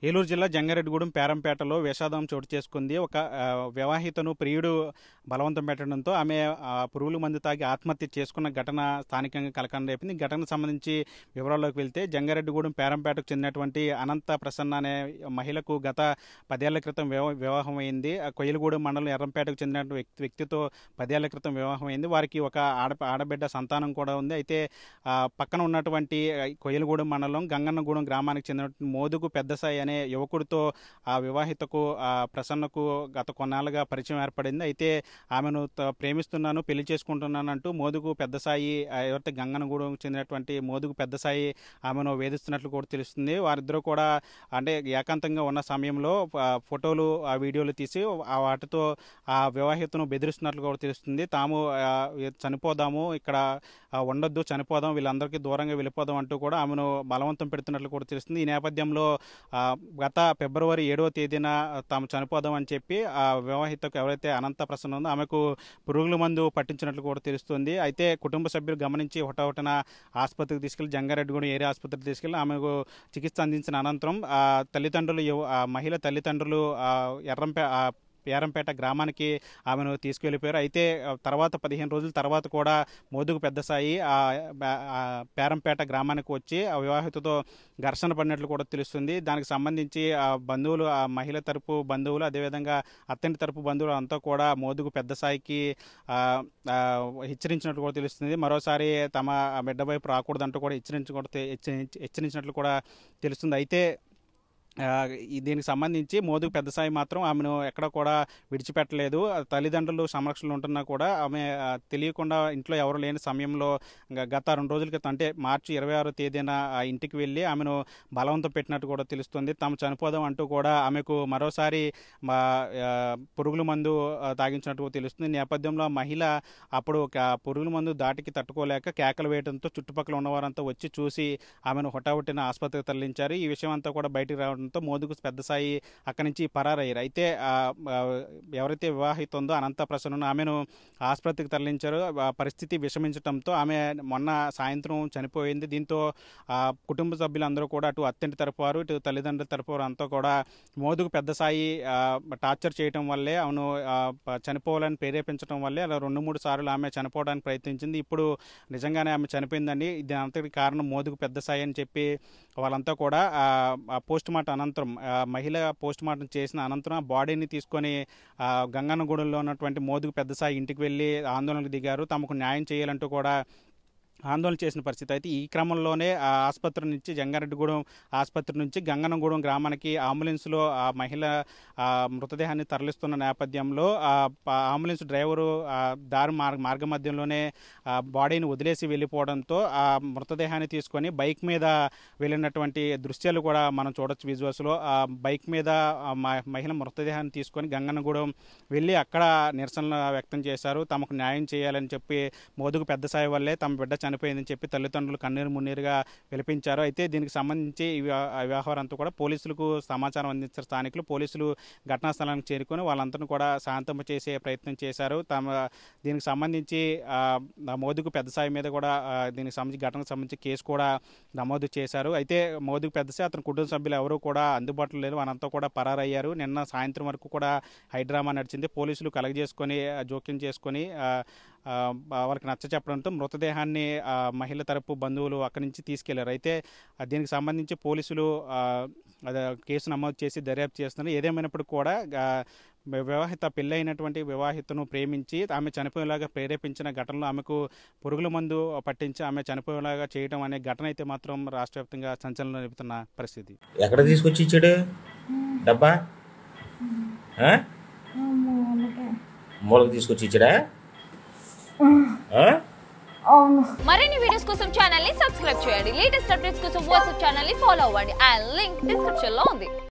ఏలూరు జిల్లా జంగారెడ్డిగూడెం పేరంపేటలో విషాదం చోటు చేసుకుంది. ఒక వివాహితను ప్రియుడు బలవంతం పెట్టడంతో ఆమె పురుగుల మందు తాగి ఆత్మహత్య చేసుకున్న ఘటన స్థానికంగా కలకలం రేపింది. ఈ ఘటనకు సంబంధించి వివరాల్లోకి వెళ్తే జంగారెడ్డిగూడెం పేరంపేటకు చెందినటువంటి అనంత ప్రసన్న అనే మహిళకు గత 10 ఏళ్ల క్రితం వివాహం అయింది. కొయ్యలగూడెం మండలం ఎర్రంపేటకు చెందిన వ్యక్తితో 10 ఏళ్ల క్రితం వివాహం అయింది. వారికి ఒక ఆడబిడ్డ సంతానం కూడా ఉంది. అయితే పక్కన ఉన్నటువంటి కొయ్యలగూడెం మండలం గంగన్నగూడెం గ్రామానికి చెందిన మోదుగు పెద్దసాయి అనే యువకుడితో ఆ వివాహితకు ప్రసన్నకు గత కొన్నాళ్ళుగా పరిచయం ఏర్పడింది. అయితే ఆమెను ప్రేమిస్తున్నాను, పెళ్లి చేసుకుంటున్నాను అంటూ మోదుగు పెద్దసాయి ఎవరైతే గంగన్నగూడెం చెందినటువంటి మోదుగు పెద్దసాయి ఆమెను వేధిస్తున్నట్లు కూడా తెలుస్తుంది. వారిద్దరూ కూడా అంటే ఏకాంతంగా ఉన్న సమయంలో ఫోటోలు వీడియోలు తీసి వాటితో ఆ వివాహితను బెదిరిస్తున్నట్లు కూడా తెలుస్తుంది. తాము చనిపోదాము, ఇక్కడ ఉండొద్దు, చనిపోదాం, వీళ్ళందరికీ దూరంగా వెళ్ళిపోదాం అంటూ కూడా ఆమెను బలవంతం పెడుతున్నట్లు కూడా తెలుస్తుంది. ఈ నేపథ్యంలో గత ఫిబ్రవరి 7వ తేదీన తాము చనిపోదాం అని చెప్పి ఆ వివాహితకు ఎవరైతే అనంత ప్రసన్న ఉందో ఆమెకు పురుగుల మందు పట్టించినట్లు కూడా తెలుస్తుంది. అయితే కుటుంబ సభ్యులు గమనించి హుటాహుటిన ఆసుపత్రికి తీసుకెళ్లి జంగారెడ్డిగూడెం ఏరియా ఆసుపత్రికి తీసుకెళ్లి ఆమెకు చికిత్స అందించిన అనంతరం మహిళ తల్లిదండ్రులు పేరంపేట గ్రామానికి ఆమెను తీసుకెళ్లిపోయారు. అయితే తర్వాత 15 రోజుల తర్వాత కూడా మోదుగు పెద్దసాయి పేరంపేట గ్రామానికి వచ్చి ఆ వివాహితతో ఘర్షణ పడినట్లు కూడా తెలుస్తుంది. దానికి సంబంధించి బంధువులు, ఆ మహిళ తరపు బంధువులు, అదేవిధంగా అత్తంటి తరపు బంధువులు అంతా కూడా మోదుగు పెద్దసాయికి హెచ్చరించినట్లు కూడా తెలుస్తుంది. మరోసారి తమ బిడ్డ వైపు రాకూడదంటూ కూడా హెచ్చరించినట్లు కూడా తెలుస్తుంది. అయితే దీనికి సంబంధించి మోదుగు పెద్దసాయి మాత్రం ఆమెను ఎక్కడ కూడా విడిచిపెట్టలేదు. తల్లిదండ్రులు సంరక్షణలో ఉంటున్నా కూడా ఆమె తెలియకుండా ఇంట్లో ఎవరు లేని సమయంలో గత 2 రోజుల క్రితం అంటే మార్చి 26వ తేదీన ఆ ఇంటికి వెళ్ళి ఆమెను బలవంతం పెట్టినట్టు కూడా తెలుస్తుంది. తాము చనిపోదాం అంటూ కూడా ఆమెకు మరోసారి పురుగుల మందు తాగించినట్టు తెలుస్తుంది. నేపథ్యంలో మహిళ అప్పుడు పురుగుల మందు దాటికి తట్టుకోలేక కేకలు వేయడంతో చుట్టుపక్కల ఉన్నవారంతా వచ్చి చూసి ఆమెను హుటాహుటిన ఆసుపత్రికి తరలించారు. ఈ విషయం అంతా కూడా బయటికి రావడం మోదుగు పెద్దసాయి అక్కడి నుంచి పరారయ్యారు. అయితే ఎవరైతే వివాహిత ఉందో అనంత ప్రసన్న ఆమెను ఆసుపత్రికి తరలించారు. పరిస్థితి విషమించడంతో ఆమె మొన్న సాయంత్రం చనిపోయింది. దీంతో కుటుంబ సభ్యులందరూ కూడా అటు అత్తింటి తరపు వారు, ఇటు తల్లిదండ్రుల తరపు వారు అంతా కూడా మోదుగు పెద్దసాయి టార్చర్ చేయడం వల్లే ఆమెను చనిపోవాలని ప్రేరేపించడం వల్లే అలా 2-3 సార్లు ఆమె చనిపోవడానికి ప్రయత్నించింది. ఇప్పుడు నిజంగానే ఆమె చనిపోయిందండి, ఇది అంతటి కారణం మోదుగు పెద్దసాయి అని చెప్పి వాళ్ళంతా కూడా పోస్ట్ మార్టం అనంతరం మహిళ పోస్ట్ మార్టం చేసిన అనంతరం బాడీని తీసుకొని గంగన్నగూడెంలో ఉన్నటువంటి మోదుగు పెద్దసాయి ఇంటికి వెళ్ళి ఆందోళనకు దిగారు. తమకు న్యాయం చేయాలంటూ కూడా ఆందోళన చేసిన పరిస్థితి. అయితే ఈ క్రమంలోనే ఆ ఆసుపత్రి నుంచి జంగారెడ్డిగూడెం ఆసుపత్రి నుంచి గంగన్నగూడెం గ్రామానికి అంబులెన్స్లో ఆ మహిళ మృతదేహాన్ని తరలిస్తున్న నేపథ్యంలో అంబులెన్స్ డ్రైవరు దారి మార్గ మధ్యంలోనే బాడీని వదిలేసి వెళ్ళిపోవడంతో ఆ మృతదేహాన్ని తీసుకొని బైక్ మీద వెళ్ళినటువంటి దృశ్యాలు కూడా మనం చూడొచ్చు విజువల్స్లో. ఆ బైక్ మీద మహిళ మృతదేహాన్ని తీసుకొని గంగన్నగూడెం వెళ్ళి అక్కడ నిరసన వ్యక్తం చేశారు. తమకు న్యాయం చేయాలని చెప్పి మోదుగు పెద్దసాయి వల్లే తమ బిడ్డ చనిపోయిందని చెప్పి తల్లిదండ్రులు కన్నీరు మున్నీరుగా విలిపించారు. అయితే దీనికి సంబంధించి ఈ వ్యవహారం అంతా కూడా పోలీసులకు సమాచారం అందించారు స్థానికులు. పోలీసులు ఘటనా స్థలానికి చేరుకొని వాళ్ళందరినీ కూడా శాంతింప చేసే ప్రయత్నం చేశారు. దీనికి సంబంధించి మోదుగు పెద్దసాయి మీద కూడా దీనికి సంబంధించి ఘటనకు సంబంధించి కేసు కూడా నమోదు చేశారు. అయితే మోదుగు పెద్దసాయి అతని కుటుంబ సభ్యులు ఎవరూ కూడా అందుబాటులో లేరు, వాళ్ళంతా కూడా పరారయ్యారు. నిన్న సాయంత్రం వరకు కూడా హైడ్రామా నడిచింది. పోలీసులు కలగజేసుకొని జోక్యం చేసుకొని వాళ్ళకి నచ్చ చెప్పడంతో మృతదేహాన్ని మహిళ తరపు బంధువులు అక్కడి నుంచి తీసుకెళ్లారు. అయితే దీనికి సంబంధించి పోలీసులు కేసు నమోదు చేసి దర్యాప్తు చేస్తున్నారు. ఏదేమైనప్పుడు కూడా వివాహిత పెళ్ళైనటువంటి వివాహితను ప్రేమించి ఆమె చనిపోయేలాగా ప్రేరేపించిన ఘటనలో ఆమెకు పురుగుల మందు పట్టించి ఆమె చనిపోయేలాగా చేయడం అనే ఘటన అయితే మాత్రం రాష్ట్ర వ్యాప్తంగా సంచలనం రేపుతున్న పరిస్థితి. ఎక్కడ తీసుకొచ్చి ఇచ్చాడు డబ్బా? మూలకు తీసుకొచ్చి ఇచ్చాడా? మరిన్ని వీడియోస్ కోసం ఛానల్ ని సబ్స్క్రైబ్ చేయండి. లేటెస్ట్ అప్డేట్స్ కోసం వాట్సాప్ ఛానల్ ని ఫాలో అవ్వండి. ఆ లింక్ డిస్క్రిప్షన్ లో ఉంది.